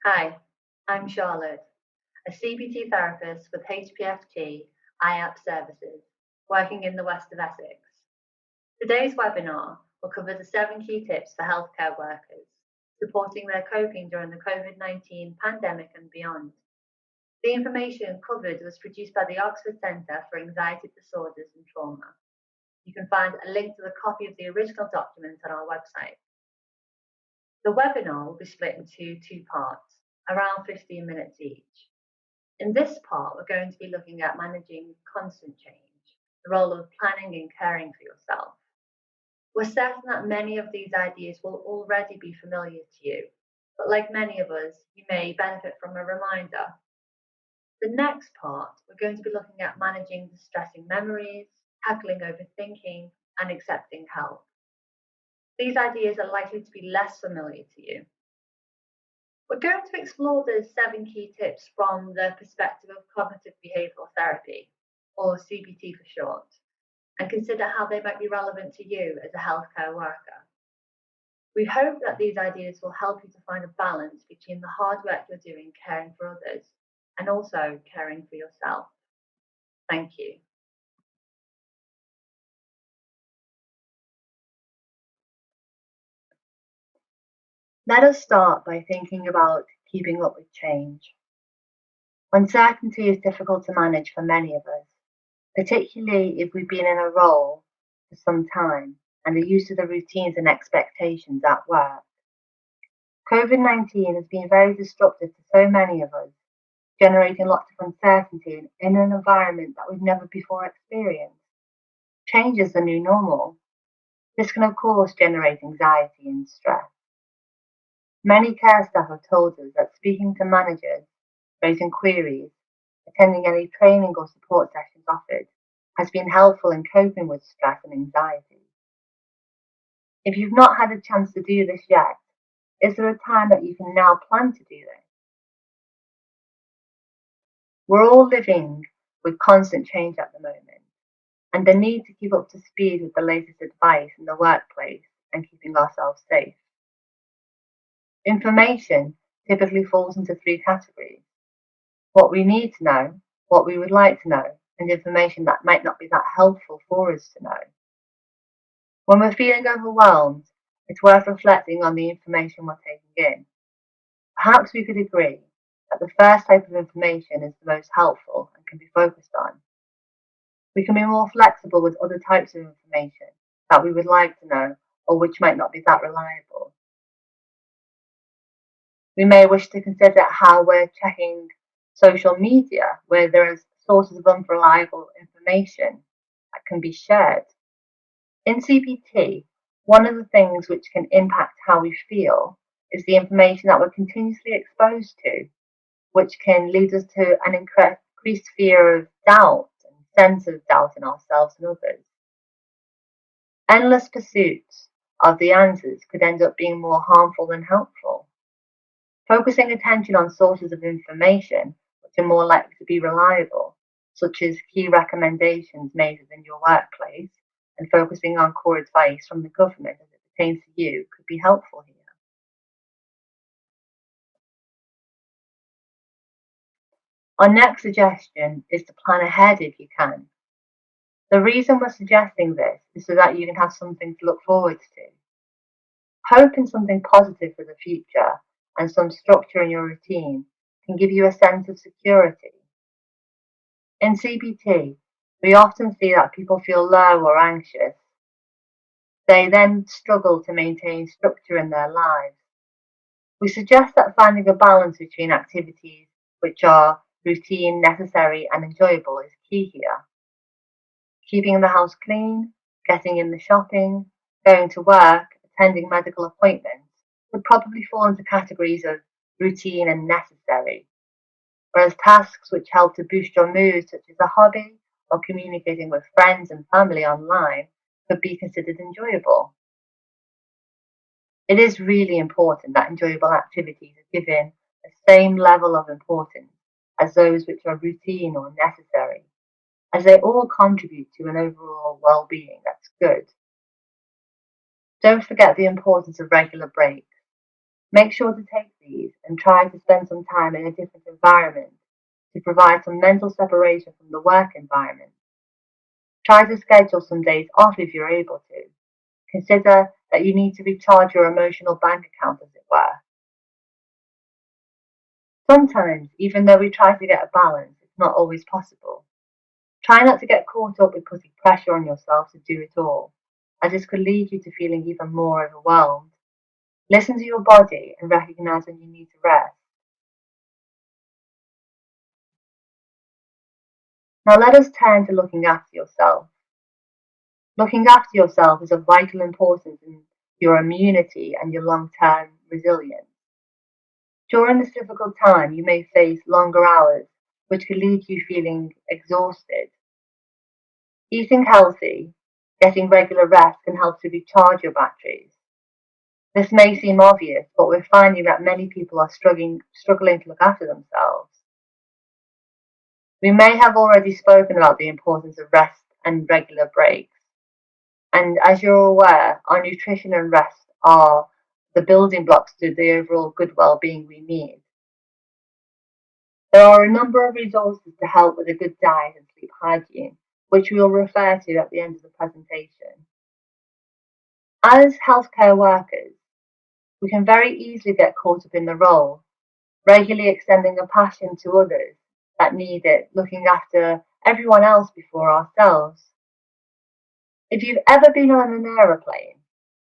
Hi, I'm Charlotte, a CBT therapist with HPFT IAPT services, working in the west of Essex. Today's webinar will cover the 7 key tips for healthcare workers, supporting their coping during the COVID-19 pandemic and beyond. The information covered was produced by the Oxford Centre for Anxiety Disorders and Trauma. You can find a link to the copy of the original document on our website. The webinar will be split into 2 parts, around 15 minutes each. In this part, we're going to be looking at managing constant change, the role of planning and caring for yourself. We're certain that many of these ideas will already be familiar to you, but like many of us, you may benefit from a reminder. The next part, we're going to be looking at managing distressing memories, tackling overthinking, and accepting help. These ideas are likely to be less familiar to you. We're going to explore the 7 key tips from the perspective of cognitive behavioural therapy, or CBT for short, and consider how they might be relevant to you as a healthcare worker. We hope that these ideas will help you to find a balance between the hard work you're doing caring for others and also caring for yourself. Thank you. Let us start by thinking about keeping up with change. Uncertainty is difficult to manage for many of us, particularly if we've been in a role for some time and are used to the routines and expectations at work. COVID-19 has been very disruptive to so many of us, generating lots of uncertainty in an environment that we've never before experienced. Change is the new normal. This can, of course, generate anxiety and stress. Many care staff have told us that speaking to managers, raising queries, attending any training or support sessions offered has been helpful in coping with stress and anxiety. If you've not had a chance to do this yet, is there a time that you can now plan to do this? We're all living with constant change at the moment, and the need to keep up to speed with the latest advice in the workplace and keeping ourselves safe. Information typically falls into 3 categories: what we need to know, what we would like to know, and information that might not be that helpful for us to know. When we're feeling overwhelmed, it's worth reflecting on the information we're taking in. Perhaps we could agree that the first type of information is the most helpful and can be focused on. We can be more flexible with other types of information that we would like to know or which might not be that reliable. We may wish to consider how we're checking social media, where there are sources of unreliable information that can be shared. In CBT, one of the things which can impact how we feel is the information that we're continuously exposed to, which can lead us to an increased fear of doubt and sense of doubt in ourselves and others. Endless pursuits of the answers could end up being more harmful than helpful. Focusing attention on sources of information which are more likely to be reliable, such as key recommendations made within your workplace, and focusing on core advice from the government as it pertains to you could be helpful here. Our next suggestion is to plan ahead if you can. The reason we're suggesting this is so that you can have something to look forward to. Hope in something positive for the future and some structure in your routine can give you a sense of security. In CBT, we often see that people feel low or anxious. They then struggle to maintain structure in their lives. We suggest that finding a balance between activities which are routine, necessary, and enjoyable is key here. Keeping the house clean, getting in the shopping, going to work, attending medical appointments would probably fall into categories of routine and necessary, whereas tasks which help to boost your mood, such as a hobby or communicating with friends and family online, could be considered enjoyable. It is really important that enjoyable activities are given the same level of importance as those which are routine or necessary, as they all contribute to an overall well-being that's good. Don't forget the importance of regular breaks. Make sure to take these and try to spend some time in a different environment to provide some mental separation from the work environment. Try to schedule some days off if you're able to. Consider that you need to recharge your emotional bank account, as it were. Sometimes, even though we try to get a balance, it's not always possible. Try not to get caught up with putting pressure on yourself to do it all, as this could lead you to feeling even more overwhelmed. Listen to your body and recognize when you need to rest. Now let us turn to looking after yourself. Looking after yourself is of vital importance in your immunity and your long-term resilience. During this difficult time, you may face longer hours, which can leave you feeling exhausted. Eating healthy, getting regular rest can help to recharge your batteries. This may seem obvious, but we're finding that many people are struggling to look after themselves. We may have already spoken about the importance of rest and regular breaks. And as you're aware, our nutrition and rest are the building blocks to the overall good well-being we need. There are a number of resources to help with a good diet and sleep hygiene, which we'll refer to at the end of the presentation. As healthcare workers, we can very easily get caught up in the role, regularly extending a passion to others that need it, looking after everyone else before ourselves. If you've ever been on an aeroplane,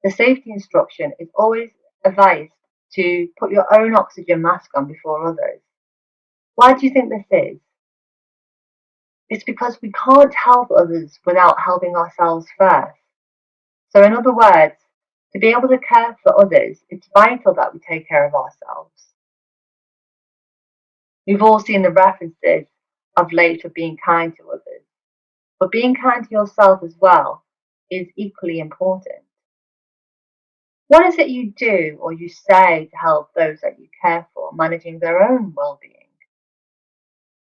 the safety instruction is always advised to put your own oxygen mask on before others. Why do you think this is? It's because we can't help others without helping ourselves first. So in other words, to be able to care for others, it's vital that we take care of ourselves. We've all seen the references of late of being kind to others, but being kind to yourself as well is equally important. What is it you do or you say to help those that you care for managing their own well-being?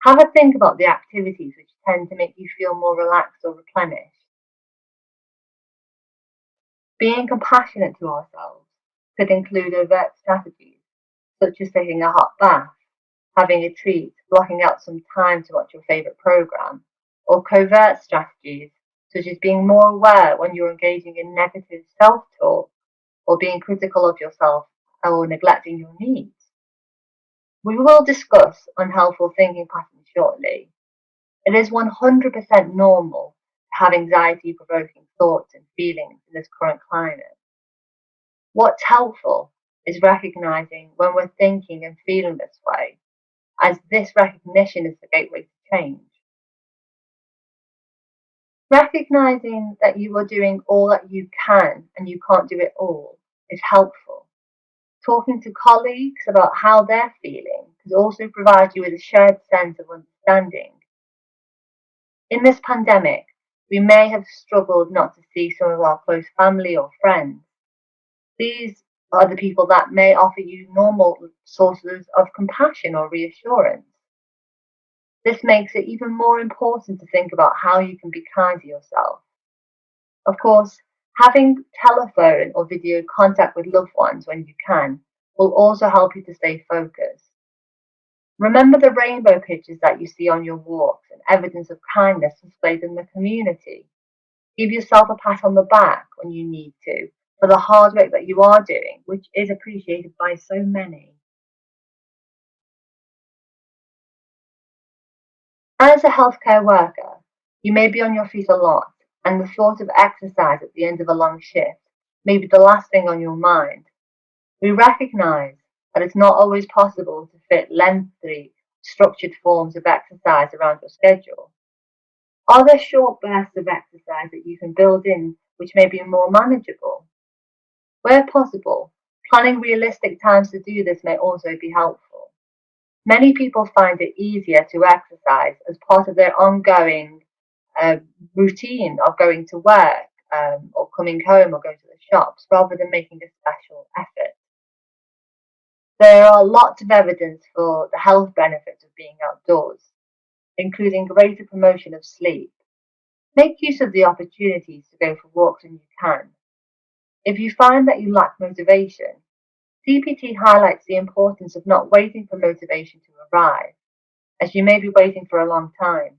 Have a think about the activities which tend to make you feel more relaxed or replenished. Being compassionate to ourselves could include overt strategies, such as taking a hot bath, having a treat, blocking out some time to watch your favourite programme, or covert strategies, such as being more aware when you're engaging in negative self-talk or being critical of yourself or neglecting your needs. We will discuss unhelpful thinking patterns shortly. It is 100% normal to have anxiety-provoking thoughts and feelings in this current climate. What's helpful is recognizing when we're thinking and feeling this way, as this recognition is the gateway to change. Recognizing that you are doing all that you can and you can't do it all is helpful. Talking to colleagues about how they're feeling could also provide you with a shared sense of understanding. In this pandemic, we may have struggled not to see some of our close family or friends. These are the people that may offer you normal sources of compassion or reassurance. This makes it even more important to think about how you can be kind to yourself. Of course, having telephone or video contact with loved ones when you can will also help you to stay focused. Remember the rainbow pictures that you see on your walks and evidence of kindness displayed in the community. Give yourself a pat on the back when you need to for the hard work that you are doing, which is appreciated by so many. As a healthcare worker, you may be on your feet a lot, and the thought of exercise at the end of a long shift may be the last thing on your mind. We recognise that it's not always possible to fit lengthy, structured forms of exercise around your schedule. Are there short bursts of exercise that you can build in which may be more manageable? Where possible, planning realistic times to do this may also be helpful. Many people find it easier to exercise as part of their ongoing routine of going to work or coming home or going to the shops rather than making a special effort. There are lots of evidence for the health benefits of being outdoors, including greater promotion of sleep. Make use of the opportunities to go for walks when you can. If you find that you lack motivation, CPT highlights the importance of not waiting for motivation to arrive, as you may be waiting for a long time.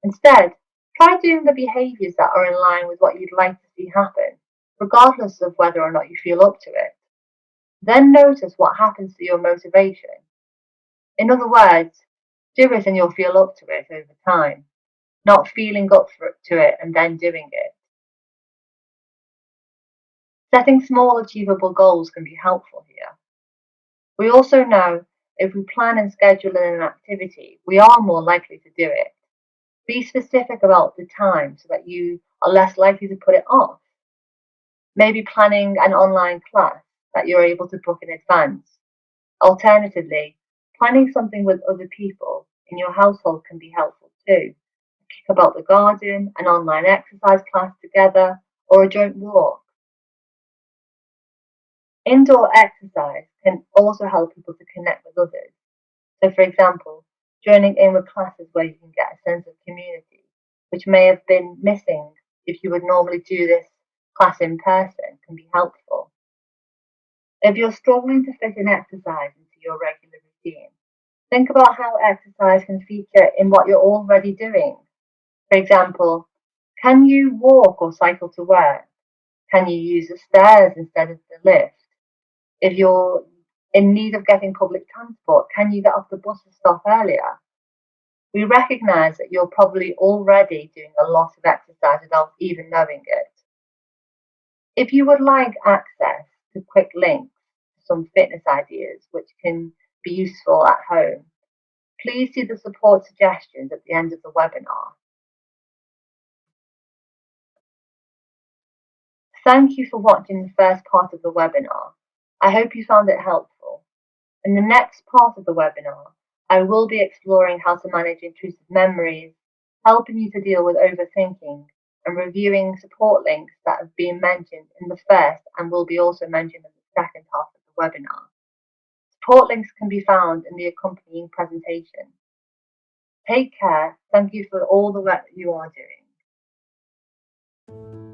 Instead, try doing the behaviours that are in line with what you'd like to see happen, regardless of whether or not you feel up to it. Then notice what happens to your motivation. In other words, do it and you'll feel up to it over time, not feeling up to it and then doing it. Setting small achievable goals can be helpful here. We also know if we plan and schedule an activity, we are more likely to do it. Be specific about the time so that you are less likely to put it off. Maybe planning an online class that you're able to book in advance. Alternatively, planning something with other people in your household can be helpful too. Kick about the garden, an online exercise class together, or a joint walk. Indoor exercise can also help people to connect with others. So, for example, joining in with classes where you can get a sense of community, which may have been missing if you would normally do this class in person, can be helpful. If you're struggling to fit in exercise into your regular routine, think about how exercise can feature in what you're already doing. For example, can you walk or cycle to work? Can you use the stairs instead of the lift? If you're in need of getting public transport, can you get off the bus and stop earlier? We recognise that you're probably already doing a lot of exercise without even knowing it. If you would like access to quick links to some fitness ideas which can be useful at home, please see the support suggestions at the end of the webinar. Thank you for watching the first part of the webinar. I hope you found it helpful. In the next part of the webinar, I will be exploring how to manage intrusive memories, helping you to deal with overthinking, and reviewing support links that have been mentioned in the first and will be also mentioned in the second half of the webinar. Support links can be found in the accompanying presentation. Take care. Thank you for all the work that you are doing.